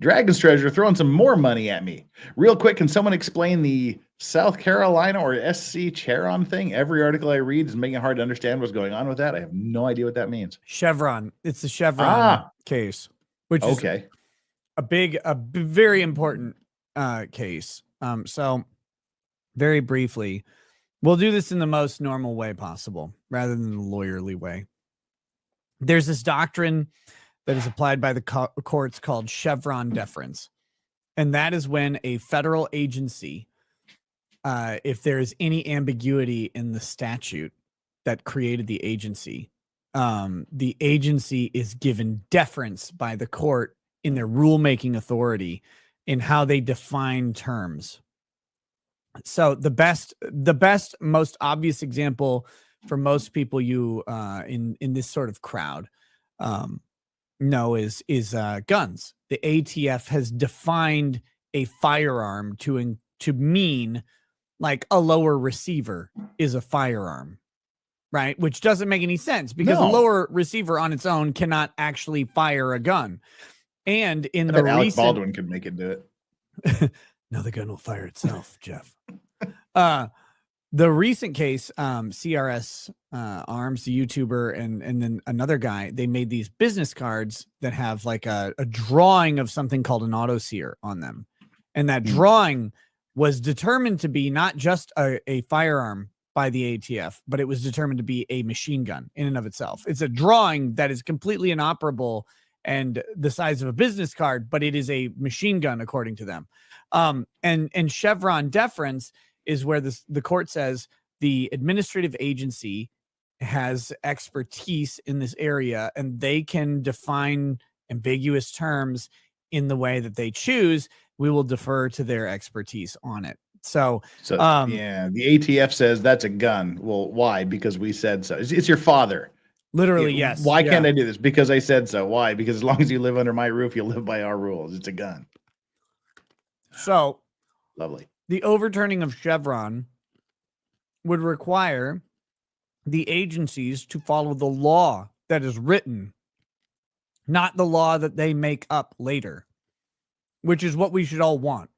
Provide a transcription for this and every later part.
Dragon's Treasure throwing some more money at me. Real quick, can someone explain the South Carolina or SC Chevron thing? Every article I read is making it hard to understand what's going on with that. I have no idea what that means. Chevron. It's the Chevron case, which is a very important case. So very briefly, we'll do this in the most normal way possible rather than the lawyerly way. There's this doctrine that is applied by the courts called Chevron deference. And that is when a federal agency, if there is any ambiguity in the statute that created the agency is given deference by the court in their rulemaking authority in how they define terms. So the best, most obvious example for most people in this sort of crowd know is guns. The ATF has defined a firearm to mean like a lower receiver is a firearm, right? Which doesn't make any sense because a lower receiver on its own cannot actually fire a gun. And in the Alec Baldwin could make it do it. No, the gun will fire itself, Jeff. The recent case, CRS Arms, the YouTuber, and then another guy, they made these business cards that have like a drawing of something called an auto sear on them. And that drawing was determined to be not just a firearm by the ATF, but it was determined to be a machine gun in and of itself. It's a drawing that is completely inoperable and the size of a business card, but it is a machine gun according to them. And Chevron deference is where the court says the administrative agency has expertise in this area and they can define ambiguous terms in the way that they choose. We will defer to their expertise on it. So yeah, the ATF says that's a gun. Well, why? Because we said so. It's your father. Literally, yes. Why can't I do this? Because I said so. Why? Because as long as you live under my roof, you'll live by our rules. It's a gun. So lovely. The overturning of Chevron would require the agencies to follow the law that is written, not the law that they make up later, which is what we should all want.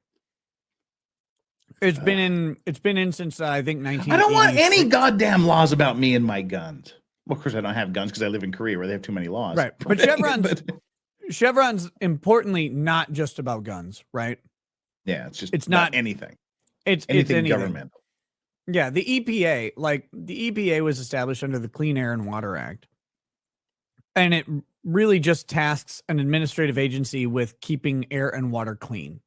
It's been in since I think 19. I don't want any goddamn laws about me and my guns. Well, of course I don't have guns because I live in Korea where they have too many laws. Right, but Chevron's importantly not just about guns, right? Yeah, it's not anything. It's anything governmental. Yeah, the EPA was established under the Clean Air and Water Act. And it really just tasks an administrative agency with keeping air and water clean.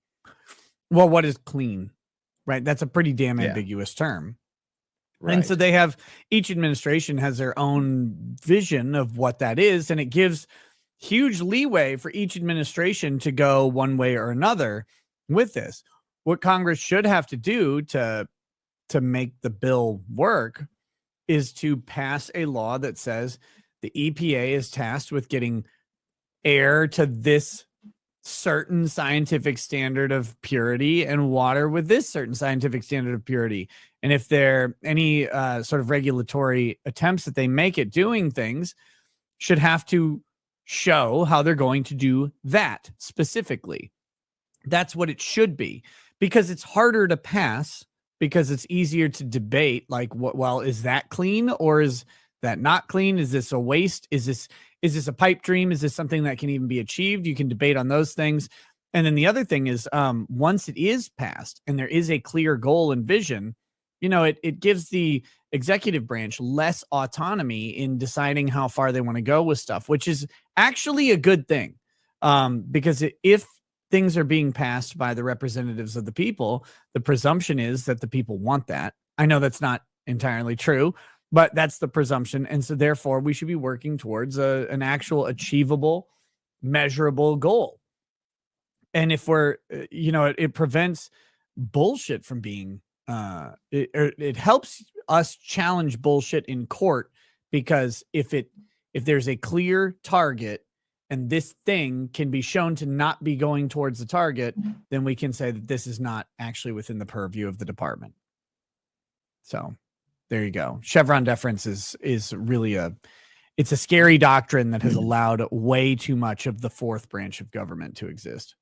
Well, what is clean? Right? That's a pretty damn ambiguous term. Right. And so each administration has their own vision of what that is, and it gives huge leeway for each administration to go one way or another with this. What Congress should have to do to make the bill work is to pass a law that says the EPA is tasked with getting air to this certain scientific standard of purity and water with this certain scientific standard of purity. And if there are any sort of regulatory attempts that they make at doing things, should have to show how they're going to do that specifically. That's what it should be, because it's harder to pass, because it's easier to debate, like, well, is that clean or is that not clean? Is this a waste? Is this a pipe dream? Is this something that can even be achieved? You can debate on those things. And then the other thing is, once it is passed and there is a clear goal and vision, it gives the executive branch less autonomy in deciding how far they want to go with stuff, which is actually a good thing. Because if things are being passed by the representatives of the people, the presumption is that the people want that. I know that's not entirely true, but that's the presumption. And so therefore we should be working towards an actual achievable, measurable goal. And if it prevents bullshit from being, it helps us challenge bullshit in court, because if there's a clear target and this thing can be shown to not be going towards the target, then we can say that this is not actually within the purview of the department. So there you go. Chevron deference is really it's a scary doctrine that has allowed way too much of the fourth branch of government to exist.